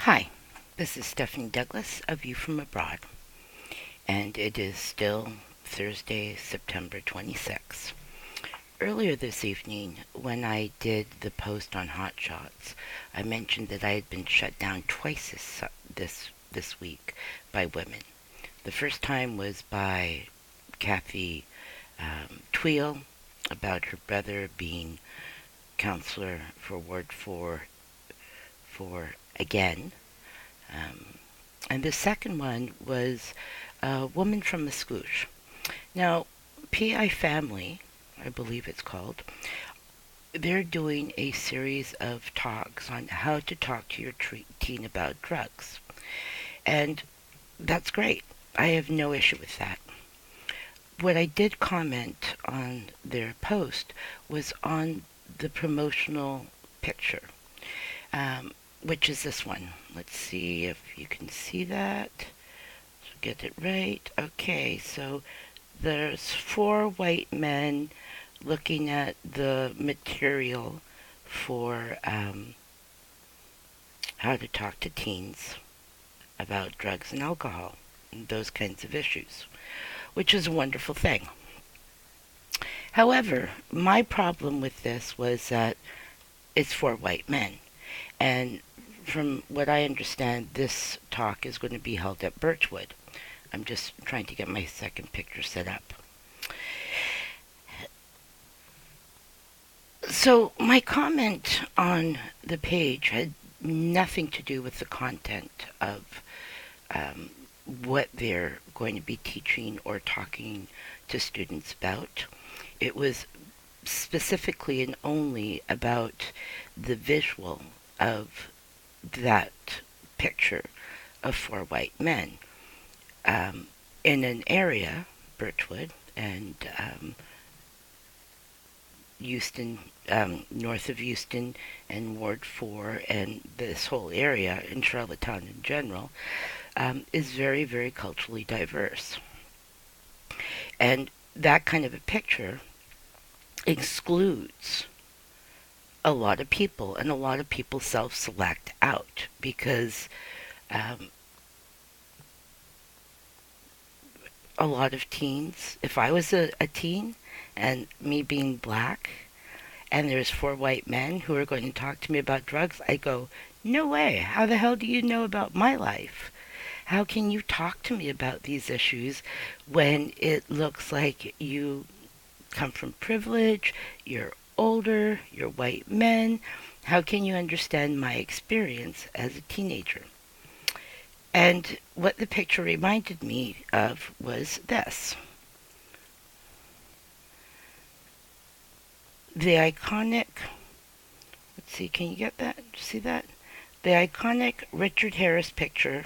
Hi, this is Stephanie Douglas of You From Abroad, and it is still Thursday, September 26th. Earlier this evening, when I did the post on Hot Shots, I mentioned that I had been shut down twice this week by women. The first time was by Kathy Tweel about her brother being counselor for Ward 4 for again. Um, and the second one was a woman from Mascouche. Now, PI Family, I believe it's called, they're doing a series of talks on how to talk to your teen about drugs. And that's great. I have no issue with that. What I did comment on their post was on the promotional picture, which is this one. Let's see if you can see that. Get it right. Okay, so there's four white men looking at the material for how to talk to teens about drugs and alcohol and those kinds of issues, which is a wonderful thing. However, my problem with this was that it's for white men. And from what I understand, this talk is going to be held at Birchwood. I'm just trying to get my second picture set up. So my comment on the page had nothing to do with the content of um, what they're going to be teaching or talking to students about. It was specifically and only about the visual of that picture of four white men in an area, Birchwood and Euston, north of Euston and Ward 4 and this whole area in Charlottetown in general, is very, very culturally diverse. And that kind of a picture excludes a lot of people, and a lot of people self-select out because a lot of teens, if I was a teen and me being black, and there's four white men who are going to talk to me about drugs, I go, no way. How the hell do you know about my life? How can you talk to me about these issues when it looks like you come from privilege, you're older, you're white men? How can you understand my experience as a teenager? And what the picture reminded me of was this. The iconic, let's see, can you get that? See that? The iconic Richard Harris picture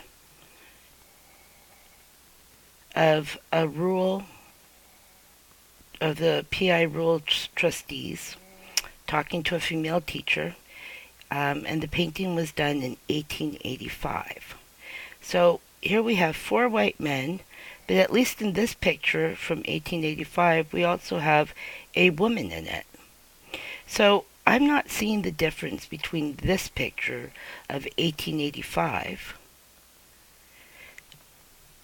of a rule, of the PI rule trustees talking to a female teacher, and the painting was done in 1885. So here we have four white men, but at least in this picture from 1885, we also have a woman in it. So I'm not seeing the difference between this picture of 1885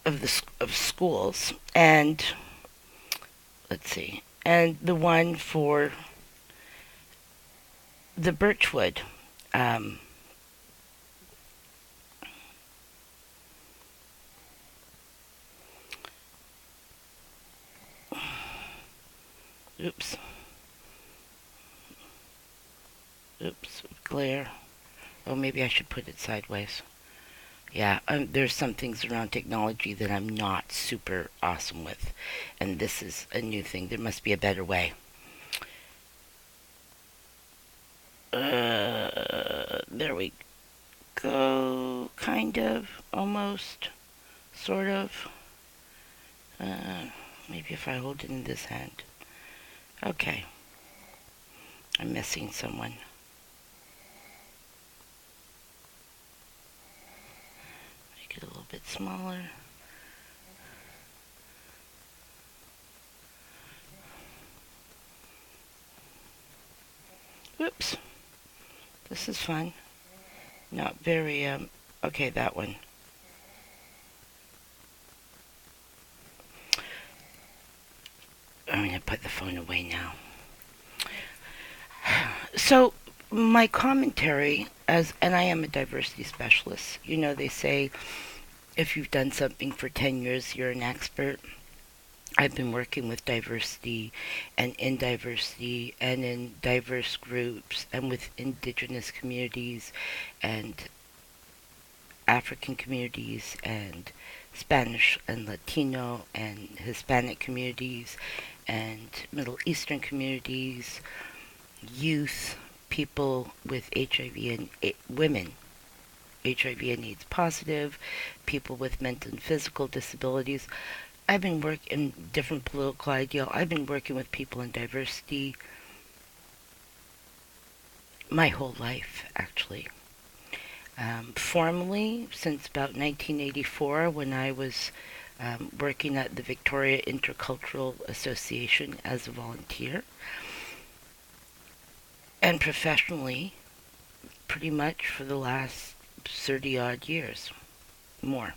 of schools and, let's see, and the one for the Birchwood. Um, oops. Oops, glare. Oh, maybe I should put it sideways. Yeah, there's some things around technology that I'm not super awesome with, and this is a new thing. There must be a better way. There we go. Kind of, almost, sort of. Uh, Maybe if I hold it in this hand. Okay, I'm missing someone. Make it a little bit smaller. Oops, this is fun. Not very Okay, that one. I'm going to put the phone away now. So, my commentary, and I am a diversity specialist. You know, they say if you've done something for 10 years, you're an expert. I've been working with diversity and in diverse groups and with indigenous communities and African communities and Spanish and Latino and Hispanic communities and Middle Eastern communities, youth, people with HIV and women, HIV and AIDS positive, people with mental and physical disabilities. I've been working in different political ideal. I've been working with people in diversity my whole life, actually. Formally, since about 1984, when I was working at the Victoria Intercultural Association as a volunteer, and professionally, pretty much for the last 30 odd years, more.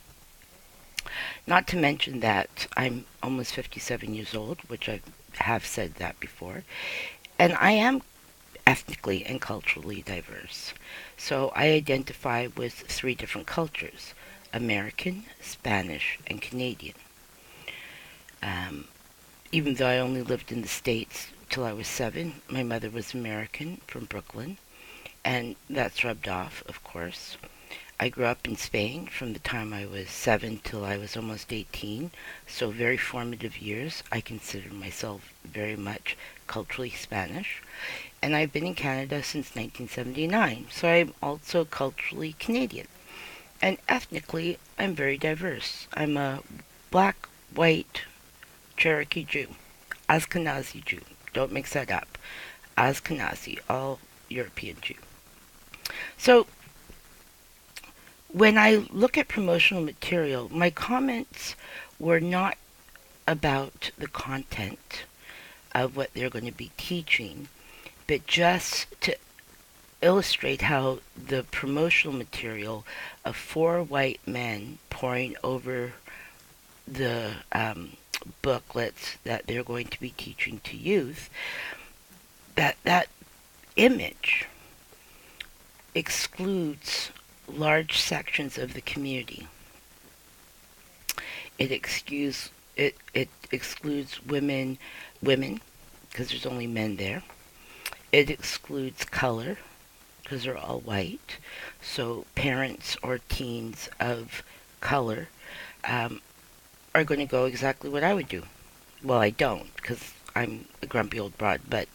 Not to mention that I'm almost 57 years old, which I have said that before, and I am ethnically and culturally diverse. So I identify with three different cultures: American, Spanish, and Canadian. Um, Even though I only lived in the States till I was 7, my mother was American from Brooklyn, and that's rubbed off, of course. I grew up in Spain from the time I was 7 till I was almost 18, so very formative years. I consider myself very much culturally Spanish. And I've been in Canada since 1979, so I'm also culturally Canadian. And ethnically, I'm very diverse. I'm a black, white Cherokee Jew, Ashkenazi Jew. Don't mix that up. Ashkenazi, all European Jew. So when I look at promotional material, my comments were not about the content of what they're going to be teaching, but just to illustrate how the promotional material of four white men poring over the booklets that they're going to be teaching to youth, that image excludes large sections of the community. It excludes women because there's only men there. It excludes color because they're all white. So parents or teens of color um, are going to go exactly what I would do. Well, I don't because I'm a grumpy old broad, but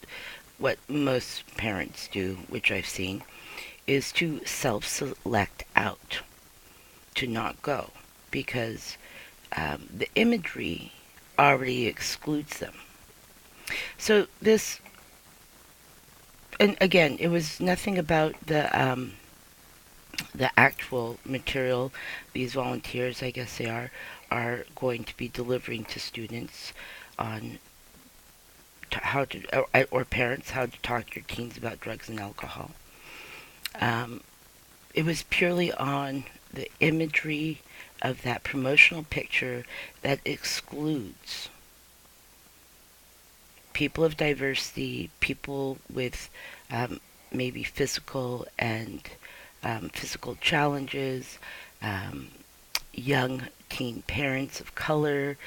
what most parents do, which I've seen, is to self-select out, to not go, because the imagery already excludes them. So this, and again, it was nothing about the actual material these volunteers, I guess they are going to be delivering to students on how to, or parents, how to talk to your teens about drugs and alcohol. Um, it was purely on the imagery of that promotional picture that excludes people of diversity, people with maybe physical challenges, um, young teen parents of color,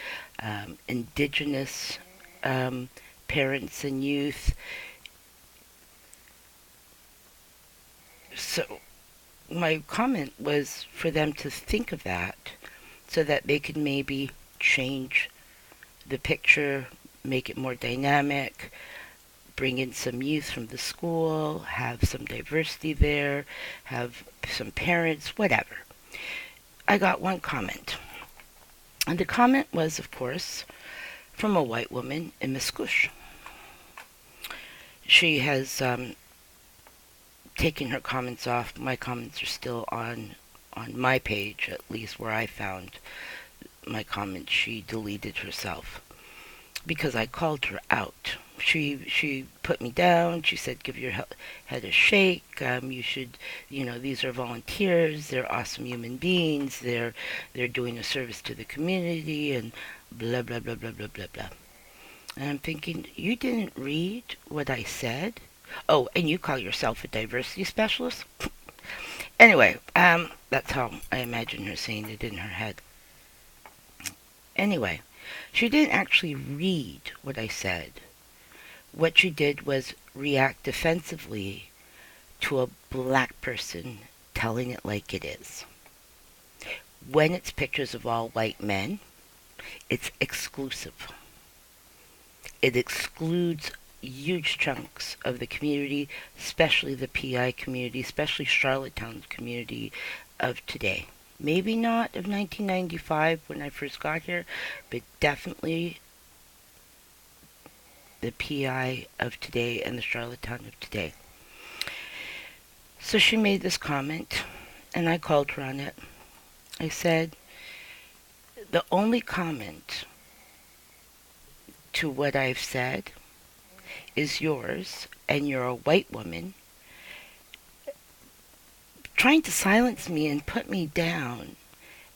indigenous parents and youth. So my comment was for them to think of that so that they could maybe change the picture, make it more dynamic, bring in some youth from the school, have some diversity there, have some parents, whatever. I got one comment. And the comment was, of course, from a white woman in Miscouche. She has taken her comments off. My comments are still on my page, at least where I found my comments. She deleted herself because I called her out she put me down. She said, "Give your head a shake. You should, these are volunteers. They're awesome human beings. They're doing a service to the community, and blah blah blah blah blah blah blah." And I'm thinking, you didn't read what I said. Oh, and you call yourself a diversity specialist? Anyway, that's how I imagine her saying it in her head. Anyway, she didn't actually read what I said. What she did was react defensively to a black person telling it like it is. When it's pictures of all white men, it's exclusive. It excludes huge chunks of the community, especially the PI community, especially Charlottetown's community of today. Maybe not of 1995 when I first got here, but definitely the PI of today and the Charlottetown of today. So she made this comment, and I called her on it. I said, the only comment to what I've said is yours, and you're a white woman trying to silence me and put me down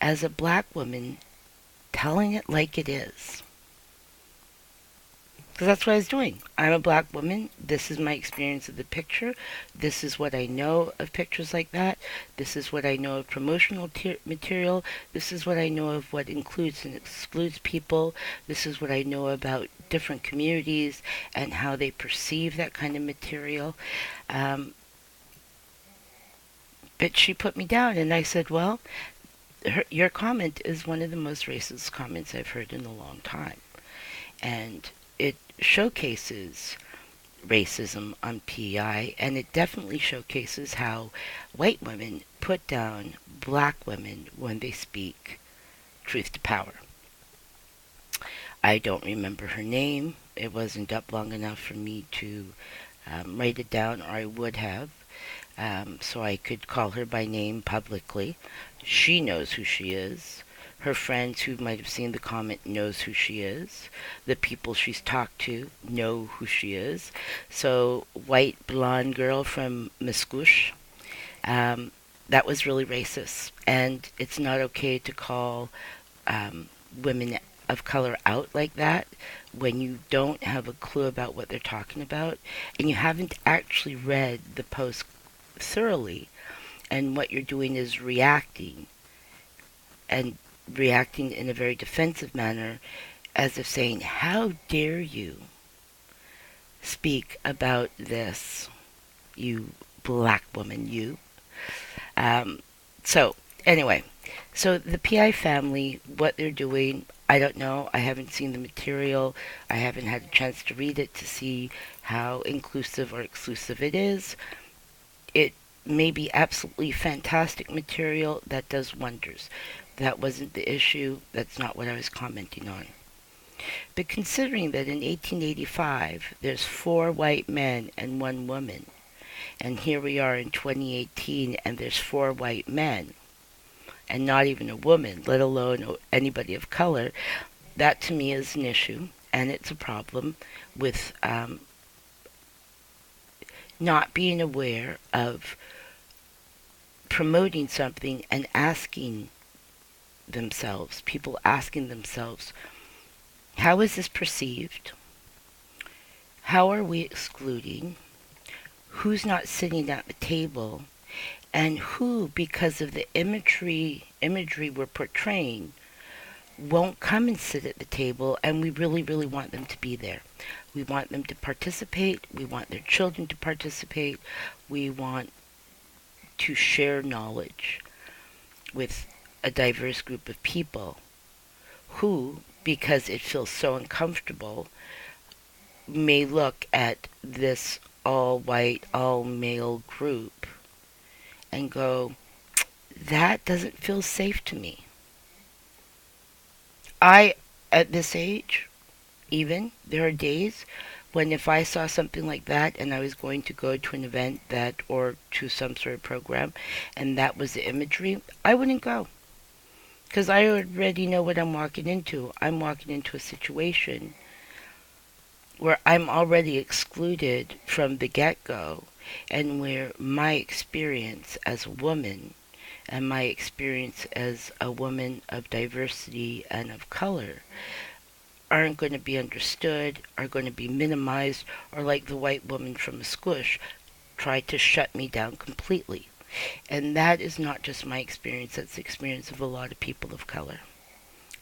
as a black woman telling it like it is. Because that's what I was doing. I'm a black woman. This is my experience of the picture. This is what I know of pictures like that. This is what I know of promotional material. This is what I know of what includes and excludes people. This is what I know about different communities and how they perceive that kind of material. But she put me down, and I said, well, your comment is one of the most racist comments I've heard in a long time. And it showcases racism on PEI, and it definitely showcases how white women put down black women when they speak truth to power. I don't remember her name. It wasn't up long enough for me to write it down, or I would have. So I could call her by name publicly. She knows who she is. Her friends who might have seen the comment knows who she is. The people she's talked to know who she is. So, white blonde girl from Musqueam, that was really racist. And it's not okay to call women of color out like that when you don't have a clue about what they're talking about and you haven't actually read the post thoroughly, and what you're doing is reacting in a very defensive manner, as if saying, how dare you speak about this, you black woman, you. So anyway, so the PI family, what they're doing, I don't know. I haven't seen the material. I haven't had a chance to read it to see how inclusive or exclusive it is. It may be absolutely fantastic material that does wonders. That wasn't the issue. That's not what I was commenting on. But considering that in 1885 there's 4 white men and 1 woman, and here we are in 2018 and there's 4 white men and not even a woman, let alone anybody of color, that to me is an issue, and it's a problem with not being aware of promoting something and people asking themselves, how is this perceived? How are we excluding? Who's not sitting at the table? And who, because of the imagery we're portraying, won't come and sit at the table, and we really, really want them to be there. We want them to participate. We want their children to participate. We want to share knowledge with a diverse group of people who, because it feels so uncomfortable, may look at this all-white, all-male group and go, that doesn't feel safe to me. At this age, even, there are days when if I saw something like that and I was going to go to an event or to some sort of program, and that was the imagery, I wouldn't go. Because I already know what I'm walking into. I'm walking into a situation where I'm already excluded from the get-go, and where my experience as a woman and my experience as a woman of diversity and of color aren't going to be understood, are going to be minimized, or like the white woman from a squish, try to shut me down completely. And that is not just my experience, that's the experience of a lot of people of color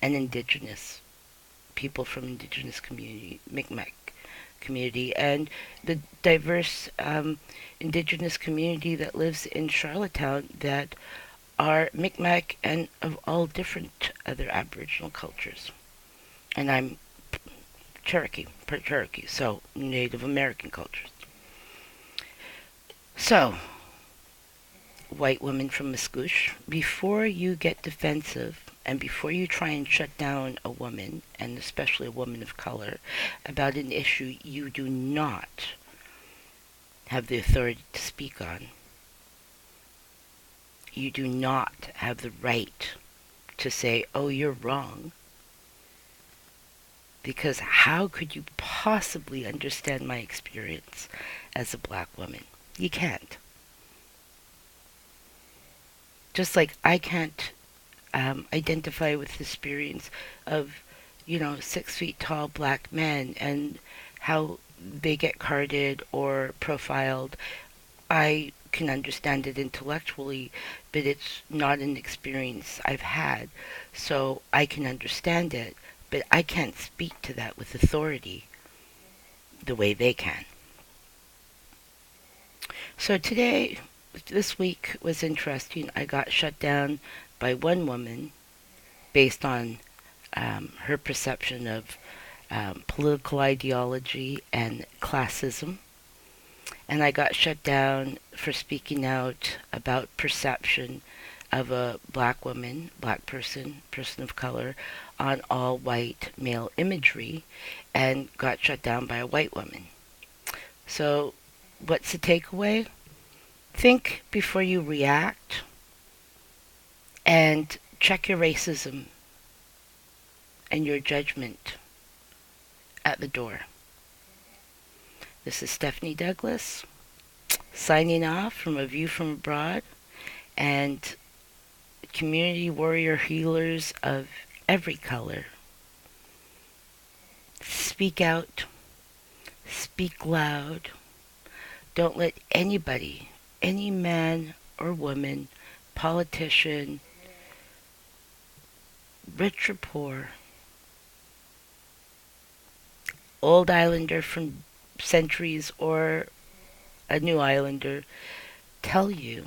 and indigenous people from indigenous community, Mi'kmaq community, and the diverse indigenous community that lives in Charlottetown that are Mi'kmaq and of all different other Aboriginal cultures. And I'm Cherokee, part Cherokee, so Native American cultures. So, white women from Musqueam, before you get defensive and before you try and shut down a woman, and especially a woman of color, about an issue you do not have the authority to speak on, you do not have the right to say, oh, you're wrong, because how could you possibly understand my experience as a black woman? You can't. Just like I can't identify with the experience of, 6 feet tall black men and how they get carded or profiled. I can understand it intellectually, but it's not an experience I've had. So I can understand it, but I can't speak to that with authority the way they can. So today, this week was interesting. I got shut down by one woman based on her perception of political ideology and classism. And I got shut down for speaking out about perception of a black woman, black person, person of color, on all white male imagery, and got shut down by a white woman. So, what's the takeaway? Think before you react and check your racism and your judgment at the door. This is Stephanie Douglas signing off from A View from Abroad, and community warrior healers of every color. Speak out, speak loud. Don't let anybody, any man or woman, politician, rich or poor, old islander from centuries or a new islander, tell you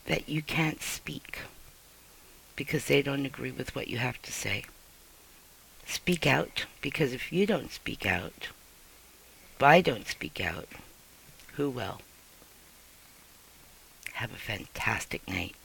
that you can't speak because they don't agree with what you have to say. Speak out, because if you don't speak out, if I don't speak out, who will? Have a fantastic night.